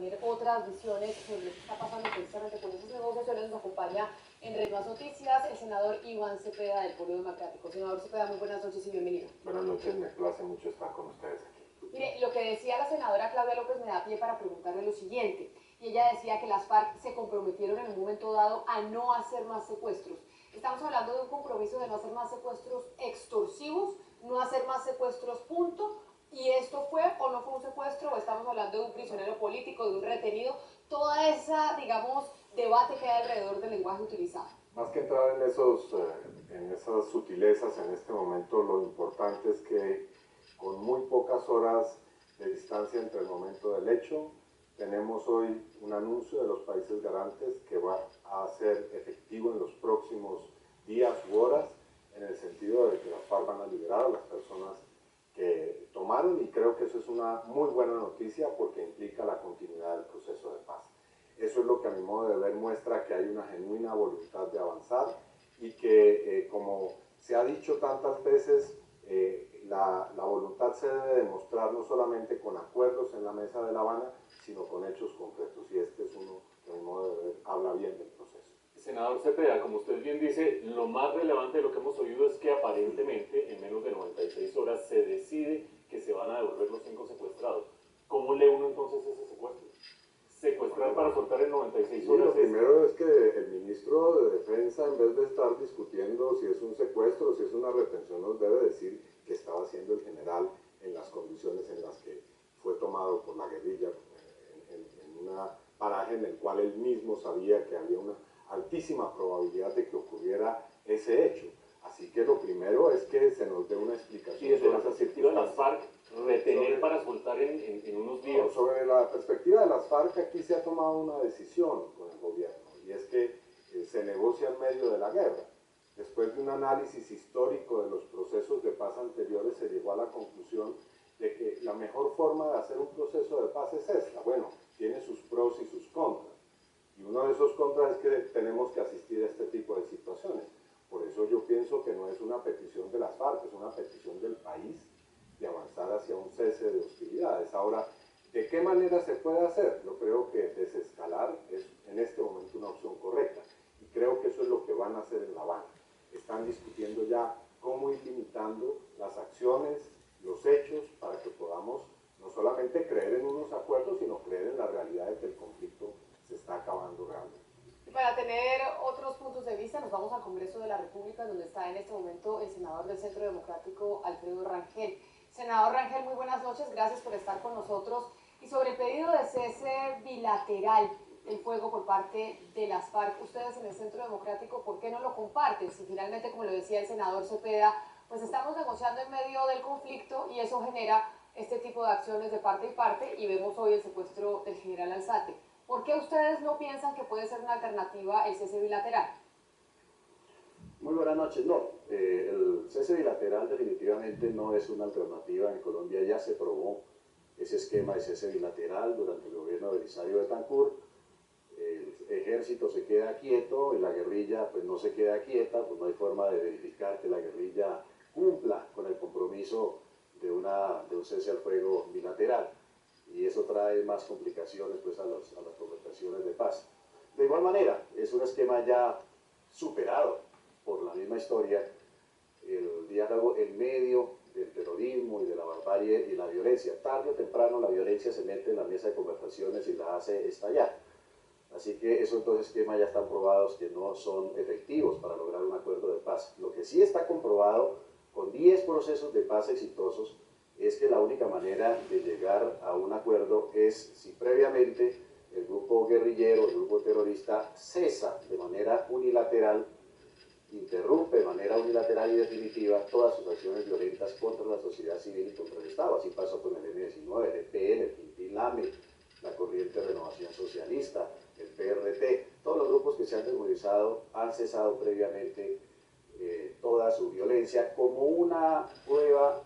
tener otras visiones sobre lo que está pasando precisamente con esas negociaciones. Nos acompaña en Red Más Noticias el senador Iván Cepeda del Polo Democrático. Senador Cepeda, muy buenas noches y bienvenido. Buenas noches, me place mucho estar con ustedes aquí. Mire, lo que decía la senadora Claudia López me da pie para preguntarle lo siguiente. Y ella decía que las FARC se comprometieron en un momento dado a no hacer más secuestros. Estamos hablando de un compromiso de no hacer más secuestros extorsivos, no hacer más secuestros, punto. ¿Y esto fue o no fue un secuestro? ¿O estamos hablando de un prisionero político, de un retenido? Toda esa, digamos, debate que hay alrededor del lenguaje utilizado. Más que entrar en esas sutilezas en este momento, lo importante es que con muy pocas horas de distancia entre el momento del hecho, tenemos hoy un anuncio de los países garantes que va a ser efectivo en los próximos días u horas, en el sentido de que las FARC van a liberar a las personas que tomaron, y creo que eso es una muy buena noticia porque implica la continuidad del proceso de paz. Eso es lo que a mi modo de ver muestra que hay una genuina voluntad de avanzar y que, como se ha dicho tantas veces, la voluntad se debe demostrar no solamente con acuerdos en la mesa de La Habana, sino con hechos concretos, y este es uno que a mi modo de ver habla bien del proceso. Senador Cepeda, como usted bien dice, lo más relevante de lo que hemos oído es que aparentemente en menos de 96 horas se decide que se van a devolver los 5 secuestrados. ¿Cómo lee uno entonces ese secuestro? Secuestrar para soltar en 96 horas. Lo primero es que el ministro de Defensa, en vez de estar discutiendo si es un secuestro o si es una retención, nos debe decir qué estaba haciendo el general en las condiciones en las que fue tomado por la guerrilla, en un paraje en el cual él mismo sabía que había una altísima probabilidad de que ocurriera ese hecho. Así que lo primero es que se nos dé una explicación. Y desde la perspectiva de las FARC, retener para soltar en unos días. No, sobre la perspectiva de las FARC, aquí se ha tomado una decisión con el gobierno, y es que se negocia en medio de la guerra. Después de un análisis histórico de los procesos de paz anteriores, se llegó a la conclusión de que la mejor forma de hacer un proceso de paz es esta. Bueno, tiene sus pros y sus contras. Y uno de esos contras es que tenemos que asistir a este tipo de situaciones. Por eso yo pienso que no es una petición de las FARC, es una petición del país de avanzar hacia un cese de hostilidades. Ahora, ¿de qué manera se puede hacer? Yo creo que desescalar es en este momento una opción correcta. Y creo que eso es lo que van a hacer en La Habana. Están discutiendo ya cómo ir limitando las acciones, los hechos, para que podamos no solamente creer en unos acuerdos, sino creer en la realidad de que el conflicto se está acabando realmente. Y para tener otros puntos de vista, nos vamos al Congreso de la República, donde está en este momento el senador del Centro Democrático, Alfredo Rangel. Senador Rangel, muy buenas noches, gracias por estar con nosotros. Y sobre el pedido de cese bilateral del fuego por parte de las FARC, ustedes en el Centro Democrático, ¿por qué no lo comparten? Si finalmente, como lo decía el senador Cepeda, pues estamos negociando en medio del conflicto y eso genera este tipo de acciones de parte y parte, y vemos hoy el secuestro del general Alzate. ¿Por qué ustedes no piensan que puede ser una alternativa el cese bilateral? Muy buenas noches. No, el cese bilateral definitivamente no es una alternativa. En Colombia ya se probó ese esquema de cese bilateral durante el gobierno de Belisario Betancur. El ejército se queda quieto y la guerrilla pues no se queda quieta, pues no hay forma de verificar que la guerrilla cumpla con el compromiso de un cese al fuego bilateral. Y eso trae más complicaciones pues a las conversaciones de paz. De igual manera, es un esquema ya superado por la misma historia, el diálogo en medio del terrorismo y de la barbarie y la violencia. Tarde o temprano la violencia se mete en la mesa de conversaciones y la hace estallar. Así que esos dos esquemas ya están probados que no son efectivos para lograr un acuerdo de paz. Lo que sí está comprobado con 10 procesos de paz exitosos es que la única manera de llegar a un acuerdo es si previamente el grupo guerrillero, el grupo terrorista cesa de manera unilateral, interrumpe de manera unilateral y definitiva todas sus acciones violentas contra la sociedad civil y contra el Estado. Así pasó con el M-19, el EPN, el Quintil-Lame, la Corriente de Renovación Socialista, el PRT. Todos los grupos que se han desmovilizado han cesado previamente toda su violencia como una prueba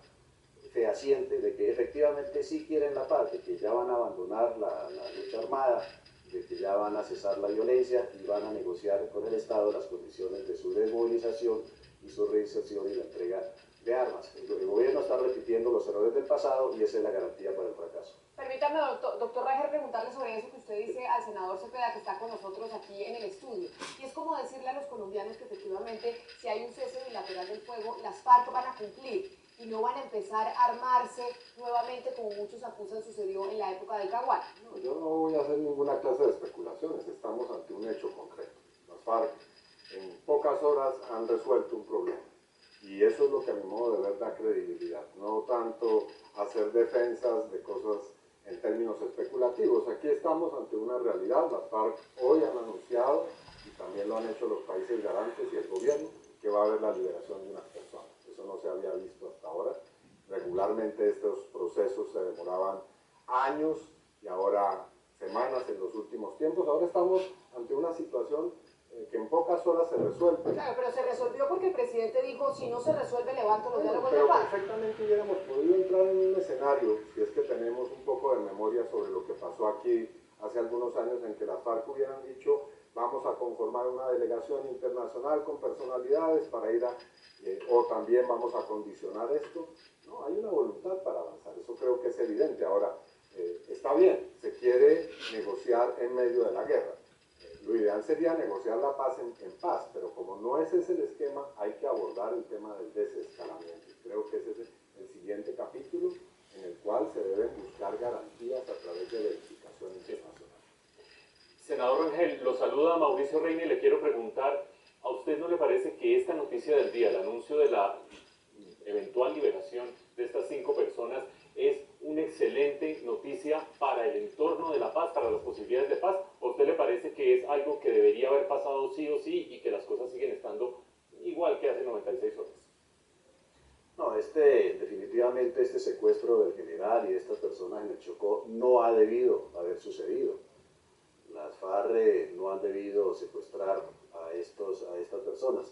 fehaciente de que efectivamente sí quieren la paz, de que ya van a abandonar la lucha armada, de que ya van a cesar la violencia y van a negociar con el Estado las condiciones de su desmovilización y su reinserción y la entrega de armas. El gobierno está repitiendo los errores del pasado y esa es la garantía para el fracaso. Permítame, doctor Rangel, preguntarle sobre eso al senador Cepeda, que está con nosotros aquí en el estudio. Y es como decirle a los colombianos que efectivamente, si hay un cese bilateral del fuego, las FARC van a cumplir y no van a empezar a armarse nuevamente, como muchos acusan sucedió en la época del Caguán. No, yo no voy a hacer ninguna clase de especulaciones, estamos ante un hecho concreto. Las FARC en pocas horas han resuelto un problema. Y eso es lo que a mi modo de ver da credibilidad, no tanto hacer defensas de cosas en términos especulativos. Aquí estamos ante una realidad, las FARC hoy han anunciado, y también lo han hecho los países garantes y el gobierno, que va a haber la liberación de unas personas. Eso no se había visto hasta ahora. Regularmente estos procesos se demoraban años y ahora semanas en los últimos tiempos. Ahora estamos ante una situación que en pocas horas se resuelve. Claro, pero se resolvió porque el presidente dijo, si no se resuelve, levanto los diálogos de Pero paz. perfectamente hubiéramos podido entrar en un escenario, si es que tenemos un poco de memoria sobre lo que pasó aquí hace algunos años, en que las FARC hubieran dicho, vamos a conformar una delegación internacional con personalidades para ir a, o también vamos a condicionar esto. No, hay una voluntad para avanzar, eso creo que es evidente. Ahora, está bien, se quiere negociar en medio de la guerra. Lo ideal sería negociar la paz en paz, pero como no ese es el esquema, hay que abordar el tema del desescalamiento. Creo que ese es el siguiente capítulo en el cual se deben buscar garantías a través de verificación internacional. Senador Rangel, lo saluda Mauricio Reina y le quiero preguntar, ¿a usted no le parece que esta noticia del día, el anuncio de la eventual liberación de estas 5 personas, es una excelente noticia para el entorno de la paz, para las posibilidades de paz? ¿O a usted le parece que es algo que debería haber pasado sí o sí y que las cosas siguen estando igual que hace 96 horas? No, definitivamente este secuestro del general y de estas personas en el Chocó no ha debido haber sucedido. Las FARC no han debido secuestrar a estas personas.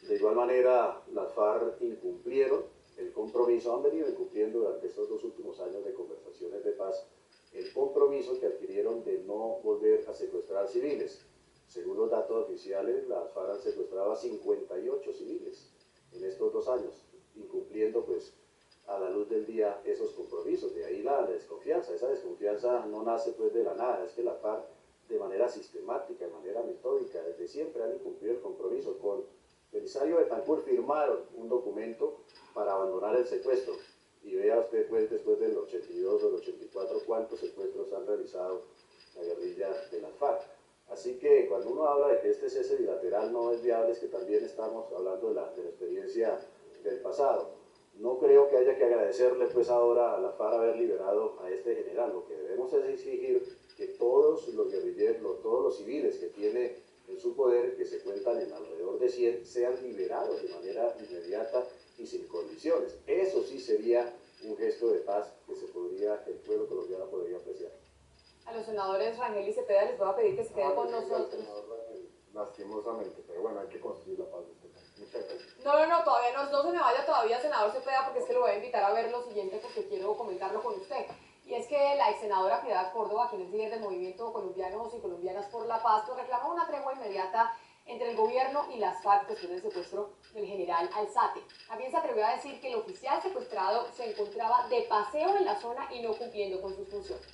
De igual manera, las FARC incumplieron el compromiso, han venido incumpliendo durante estos 2 últimos años de conversaciones de paz, el compromiso que adquirieron de no volver a secuestrar civiles. Según los datos oficiales, las FARC han secuestrado a 58 civiles en estos 2 años, incumpliendo pues a la luz del día esos compromisos. De ahí la desconfianza. Esa desconfianza no nace pues de la nada, es que la FARC de manera sistemática, de manera metódica, desde siempre han incumplido el compromiso. Con Belisario Betancur firmaron un documento para abandonar el secuestro. Y vea usted pues después del 82 o del 84 cuántos secuestros han realizado la guerrilla de las FARC. Así que cuando uno habla de que este cese bilateral no es viable, es que también estamos hablando de la experiencia del pasado. No creo que haya que agradecerle pues ahora a la FARC haber liberado a este general. Lo que debemos es exigir que todos los guerrilleros, todos los civiles que tiene en su poder, que se cuentan en alrededor de 100, sean liberados de manera inmediata y sin condiciones. Eso sí sería un gesto de paz que el pueblo colombiano podría apreciar. A los senadores Rangel y Cepeda les voy a pedir que se queden con nosotros. Lastimosamente, pero bueno, hay que construir la paz de este país. Muchas gracias. No, todavía no se me vaya todavía, senador Cepeda, porque es que lo voy a invitar a ver lo siguiente porque quiero comentarlo con usted. Y es que la ex senadora Piedad Córdoba, quien es líder del movimiento Colombianos y Colombianas por la Paz, pues reclama una tregua inmediata entre el gobierno y las FARC después del secuestro del general Alzate. También se atrevió a decir que el oficial secuestrado se encontraba de paseo en la zona y no cumpliendo con sus funciones.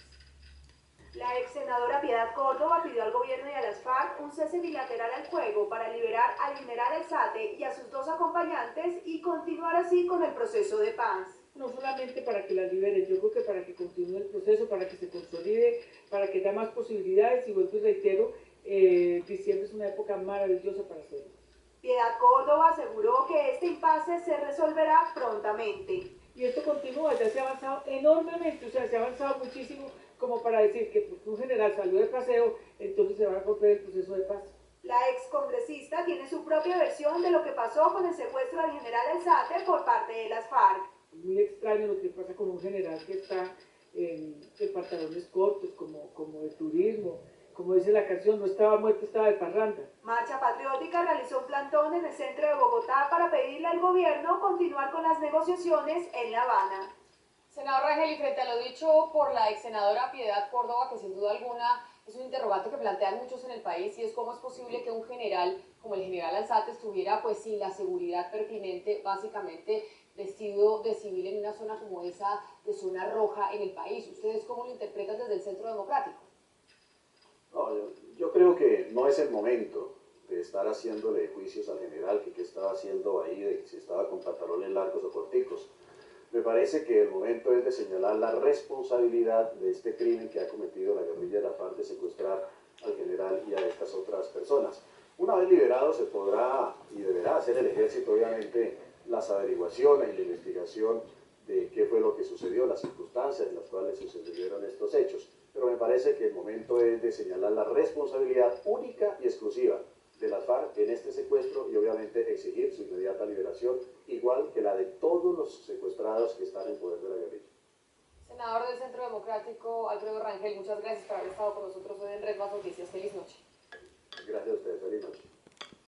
La ex senadora Piedad Córdoba pidió al gobierno y a las FARC un cese bilateral al fuego para liberar al general Alzate y a sus 2 acompañantes y continuar así con el proceso de paz. No solamente para que la liberen, yo creo que para que continúe el proceso, para que se consolide, para que dé más posibilidades, y vuelvo y reitero, diciembre es una época maravillosa para hacerlo. Piedad Córdoba aseguró que este impasse se resolverá prontamente. Y esto continúa, ya se ha avanzado enormemente, o sea, se ha avanzado muchísimo como para decir que porque un general salió de paseo, entonces se va a romper el proceso de paz. La excongresista tiene su propia versión de lo que pasó con el secuestro del general Alzate por parte de las FARC. Muy extraño lo que pasa con un general que está en pantalones cortos, como de turismo, como dice la canción, no estaba muerto, estaba de parranda. Marcha Patriótica realizó un plantón en el centro de Bogotá para pedirle al gobierno continuar con las negociaciones en La Habana. Senador Rangel, y frente a lo dicho por la ex senadora Piedad Córdoba, que sin duda alguna es un interrogante que plantean muchos en el país, y es cómo es posible que un general como el general Alzate estuviera pues sin la seguridad pertinente, básicamente vestido de civil en una zona como esa, de zona roja en el país. ¿Ustedes cómo lo interpretan desde el Centro Democrático? No, yo creo que no es el momento de estar haciéndole juicios al general, que qué estaba haciendo ahí, de si estaba con pantalones largos o corticos. Me parece que el momento es de señalar la responsabilidad de este crimen que ha cometido la guerrilla de la FARC de secuestrar al general y a estas otras personas. Una vez liberado se podrá y deberá hacer el ejército, obviamente, las averiguaciones y la investigación de qué fue lo que sucedió, las circunstancias en las cuales sucedieron estos hechos. Pero me parece que el momento es de señalar la responsabilidad única y exclusiva de las FARC en este secuestro y obviamente exigir su inmediata liberación, igual que la de todos los secuestrados que están en poder de la guerrilla. Senador del Centro Democrático, Alfredo Rangel, muchas gracias por haber estado con nosotros hoy en Red Más Noticias. Feliz noche. Gracias a ustedes, feliz noche.